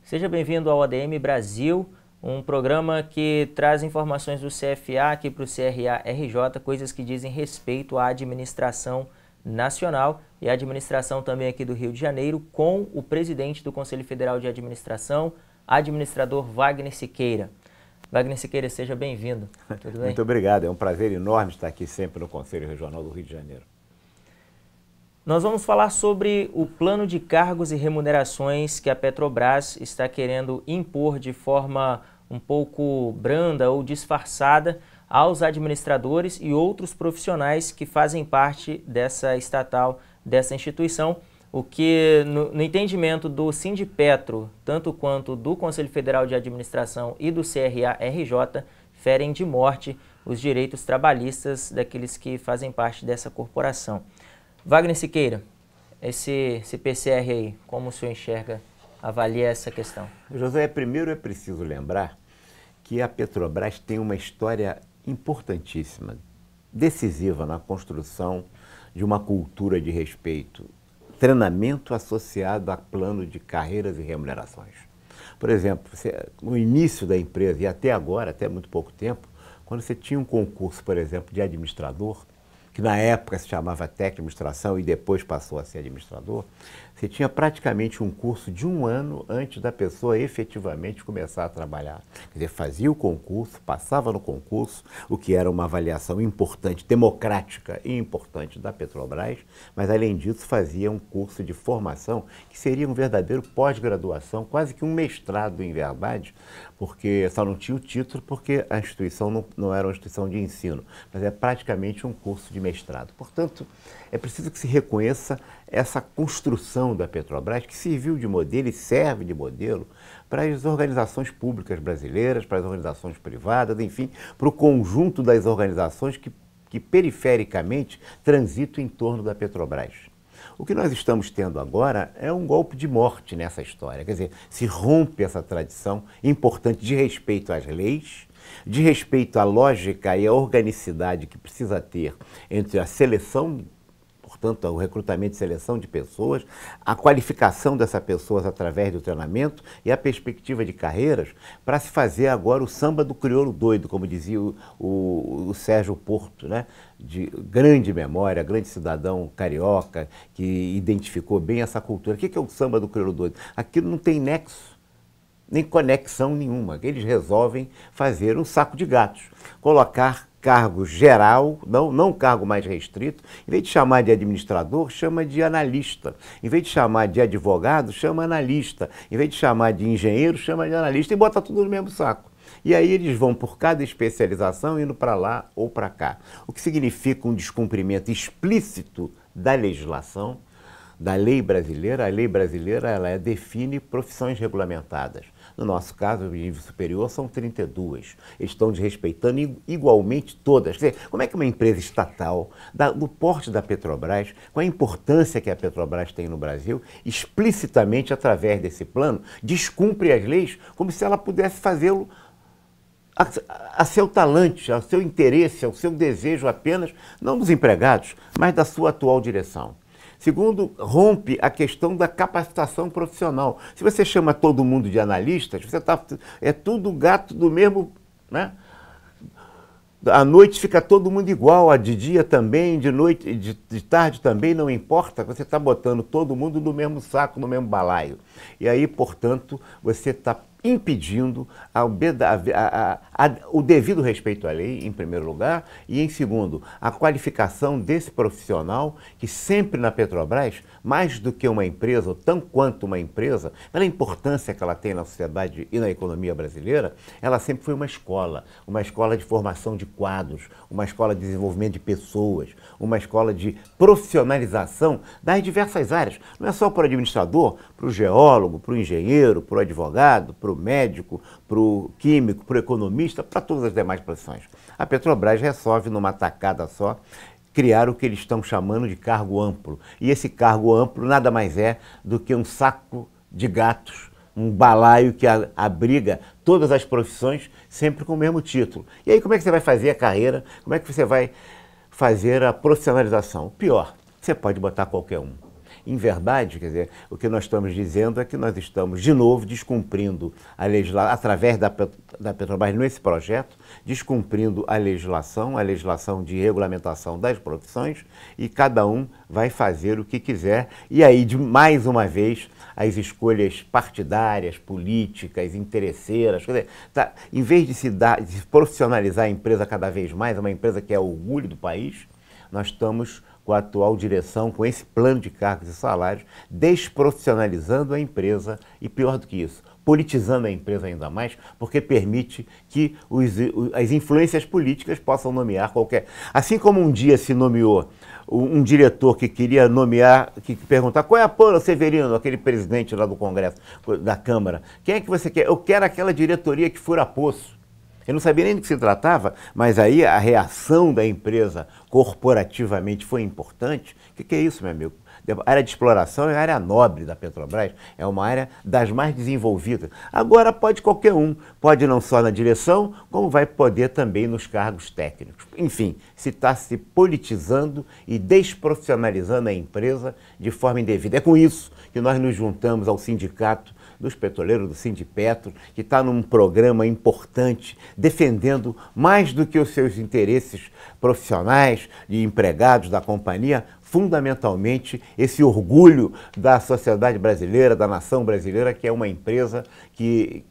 Seja bem-vindo ao ADM Brasil, um programa que traz informações do CFA aqui para o CRA-RJ, coisas que dizem respeito à administração nacional e à administração também aqui do Rio de Janeiro, com o presidente do Conselho Federal de Administração, administrador Wagner Siqueira. Wagner Siqueira, seja bem-vindo. Tudo bem? Muito obrigado, é um prazer enorme estar aqui sempre no Conselho Regional do Rio de Janeiro. Nós vamos falar sobre o plano de cargos e remunerações que a Petrobras está querendo impor de forma um pouco branda ou disfarçada aos administradores e outros profissionais que fazem parte dessa estatal, dessa instituição, o que, no entendimento do Sindipetro, tanto quanto do Conselho Federal de Administração e do CRA-RJ, ferem de morte os direitos trabalhistas daqueles que fazem parte dessa corporação. Wagner Siqueira, esse PCR aí, como o senhor enxerga, avalia essa questão? José, primeiro é preciso lembrar que a Petrobras tem uma história importantíssima, decisiva na construção de uma cultura de respeito, treinamento associado a plano de carreiras e remunerações. Por exemplo, no início da empresa e até agora, até muito pouco tempo, quando você tinha um concurso, por exemplo, de administrador, que na época se chamava técnico de administração e depois passou a ser administrador, você tinha praticamente um curso de um ano antes da pessoa efetivamente começar a trabalhar. Quer dizer, fazia o concurso, passava no concurso, o que era uma avaliação importante, democrática e importante da Petrobras, mas além disso fazia um curso de formação que seria um verdadeiro pós-graduação, quase que um mestrado em verdade, porque só não tinha o título porque a instituição não era uma instituição de ensino, mas é praticamente um curso de mestrado. Portanto, é preciso que se reconheça essa construção da Petrobras, que serviu de modelo e serve de modelo para as organizações públicas brasileiras, para as organizações privadas, enfim, para o conjunto das organizações que perifericamente transitam em torno da Petrobras. O que nós estamos tendo agora é um golpe de morte nessa história, quer dizer, se rompe essa tradição importante de respeito às leis, de respeito à lógica e à organicidade que precisa ter entre a seleção, portanto, o recrutamento e seleção de pessoas, a qualificação dessas pessoas através do treinamento e a perspectiva de carreiras para se fazer agora o samba do crioulo doido, como dizia o Sérgio Porto, né? De grande memória, grande cidadão carioca, que identificou bem essa cultura. O que é o samba do crioulo doido? Aquilo não tem nexo, nem conexão nenhuma. Eles resolvem fazer um saco de gatos, colocar cargo geral, não cargo mais restrito, em vez de chamar de administrador, chama de analista, em vez de chamar de advogado, chama analista, em vez de chamar de engenheiro, chama de analista e bota tudo no mesmo saco. E aí eles vão por cada especialização indo para lá ou para cá, o que significa um descumprimento explícito da legislação, da lei brasileira. A lei brasileira ela define profissões regulamentadas. No nosso caso, o nível superior são 32. Eles estão desrespeitando igualmente todas. Quer dizer, como é que uma empresa estatal, do porte da Petrobras, com a importância que a Petrobras tem no Brasil, explicitamente através desse plano, descumpre as leis como se ela pudesse fazê-lo a seu talante, ao seu interesse, ao seu desejo apenas, não dos empregados, mas da sua atual direção. Segundo, rompe a questão da capacitação profissional. Se você chama todo mundo de analistas, é tudo gato do mesmo, né? À noite fica todo mundo igual, de dia também, de noite, de tarde também, não importa, você está botando todo mundo no mesmo saco, no mesmo balaio. E aí, portanto, você está impedindo o devido respeito à lei, em primeiro lugar, e em segundo, a qualificação desse profissional que sempre na Petrobras, mais do que uma empresa, ou tão quanto uma empresa, pela importância que ela tem na sociedade e na economia brasileira, ela sempre foi uma escola de formação de quadros, uma escola de desenvolvimento de pessoas, uma escola de profissionalização das diversas áreas. Não é só para o administrador, para o geólogo, para o engenheiro, para o advogado, para o médico, para o químico, para o economista, para todas as demais profissões. A Petrobras resolve, numa tacada só, criar o que eles estão chamando de cargo amplo. E esse cargo amplo nada mais é do que um saco de gatos, um balaio que abriga todas as profissões, sempre com o mesmo título. E aí como é que você vai fazer a carreira? Como é que você vai fazer a profissionalização? Pior, você pode botar qualquer um. Em verdade, quer dizer, o que nós estamos dizendo é que nós estamos, de novo, descumprindo a legislação, através da Petrobras, nesse projeto, descumprindo a legislação de regulamentação das profissões, e cada um vai fazer o que quiser. E aí, mais uma vez, as escolhas partidárias, políticas, interesseiras, quer dizer, em vez de se profissionalizar a empresa cada vez mais, é uma empresa que é orgulho do país, nós estamos com a atual direção, com esse plano de cargos e salários, desprofissionalizando a empresa e, pior do que isso, politizando a empresa ainda mais, porque permite que as influências políticas possam nomear qualquer... Assim como um dia se nomeou um diretor que queria nomear, que perguntar qual é a Paula Severino, aquele presidente lá do Congresso, da Câmara, quem é que você quer? Eu quero aquela diretoria que fura poço. Eu não sabia nem do que se tratava, mas aí a reação da empresa corporativamente foi importante. O que é isso, meu amigo? A área de exploração é a área nobre da Petrobras, é uma área das mais desenvolvidas. Agora pode qualquer um, pode não só na direção, como vai poder também nos cargos técnicos. Enfim, se está se politizando e desprofissionalizando a empresa de forma indevida. É com isso que nós nos juntamos ao sindicato dos petroleiros, do Sindipetro, que está num programa importante, defendendo mais do que os seus interesses profissionais, de empregados da companhia, fundamentalmente esse orgulho da sociedade brasileira, da nação brasileira, que é uma empresa que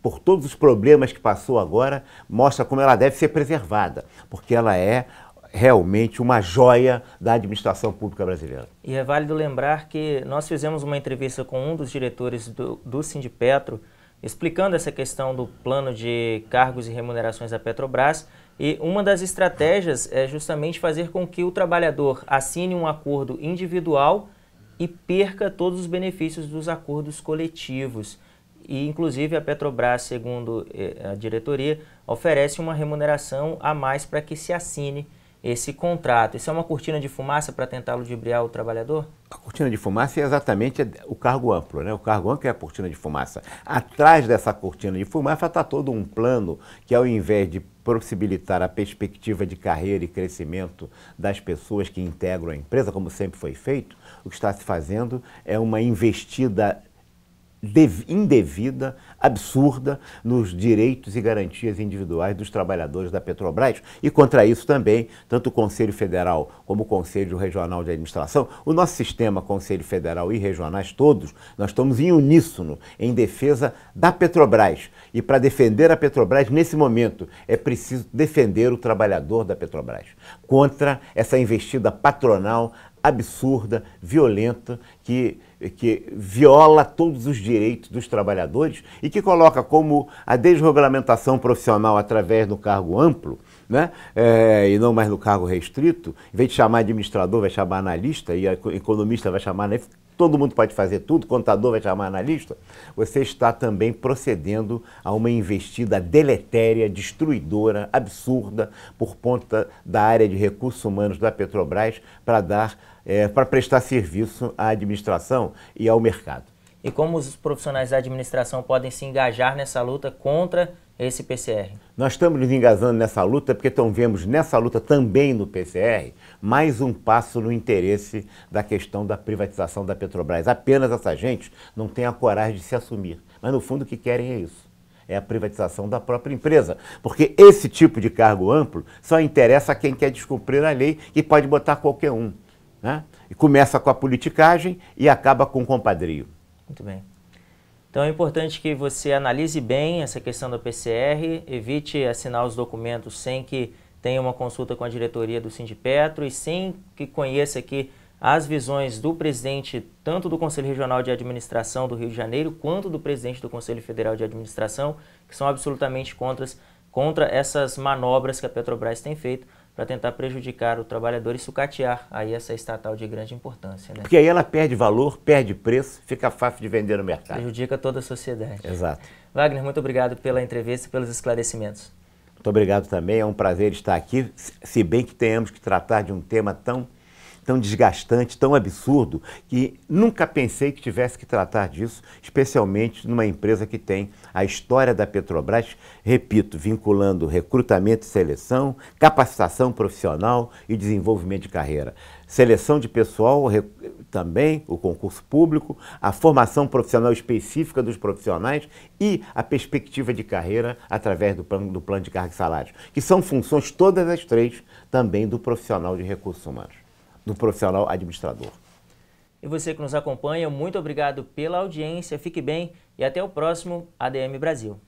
por todos os problemas que passou agora, mostra como ela deve ser preservada, porque ela é realmente uma joia da administração pública brasileira. E é válido lembrar que nós fizemos uma entrevista com um dos diretores do Sindipetro, explicando essa questão do plano de cargos e remunerações da Petrobras, e uma das estratégias é justamente fazer com que o trabalhador assine um acordo individual e perca todos os benefícios dos acordos coletivos. E, inclusive, a Petrobras, segundo a diretoria, oferece uma remuneração a mais para que se assine esse contrato. Isso é uma cortina de fumaça para tentar ludibriar o trabalhador? A cortina de fumaça é exatamente o cargo amplo, né? O cargo amplo é a cortina de fumaça. Atrás dessa cortina de fumaça está todo um plano que, ao invés de possibilitar a perspectiva de carreira e crescimento das pessoas que integram a empresa, como sempre foi feito, o que está se fazendo é uma investida indevida, absurda, nos direitos e garantias individuais dos trabalhadores da Petrobras. E contra isso também, tanto o Conselho Federal como o Conselho Regional de Administração, o nosso sistema Conselho Federal e regionais todos, nós estamos em uníssono em defesa da Petrobras. E para defender a Petrobras, nesse momento, é preciso defender o trabalhador da Petrobras contra essa investida patronal absurda, violenta, que viola todos os direitos dos trabalhadores e que coloca como a desregulamentação profissional através do cargo amplo, né, e não mais no cargo restrito, em vez de chamar administrador, vai chamar analista, e economista vai chamar, né, todo mundo pode fazer tudo, contador vai chamar analista, você está também procedendo a uma investida deletéria, destruidora, absurda, por conta da área de recursos humanos da Petrobras para prestar serviço à administração e ao mercado. E como os profissionais da administração podem se engajar nessa luta contra esse PCR? Nós estamos nos engajando nessa luta porque vemos nessa luta também no PCR mais um passo no interesse da questão da privatização da Petrobras. Apenas essa gente não tem a coragem de se assumir. Mas no fundo o que querem é isso. É a privatização da própria empresa. Porque esse tipo de cargo amplo só interessa a quem quer descumprir a lei e pode botar qualquer um, né? E começa com a politicagem e acaba com o compadrio. Muito bem. Então é importante que você analise bem essa questão do PCR, evite assinar os documentos sem que tenha uma consulta com a diretoria do Sindipetro e sem que conheça aqui as visões do presidente, tanto do Conselho Regional de Administração do Rio de Janeiro, quanto do presidente do Conselho Federal de Administração, que são absolutamente contra essas manobras que a Petrobras tem feito para tentar prejudicar o trabalhador e sucatear aí essa estatal de grande importância, né? Porque aí ela perde valor, perde preço, fica fácil de vender no mercado. Prejudica toda a sociedade. Exato. Wagner, muito obrigado pela entrevista e pelos esclarecimentos. Muito obrigado também, é um prazer estar aqui, se bem que tenhamos que tratar de um tema tão tão desgastante, tão absurdo, que nunca pensei que tivesse que tratar disso, especialmente numa empresa que tem a história da Petrobras, repito, vinculando recrutamento e seleção, capacitação profissional e desenvolvimento de carreira. Seleção de pessoal, também o concurso público, a formação profissional específica dos profissionais e a perspectiva de carreira através do plano de cargos e salários, que são funções todas as três também do profissional de recursos humanos, do profissional administrador. E você que nos acompanha, muito obrigado pela audiência, fique bem e até o próximo ADM Brasil.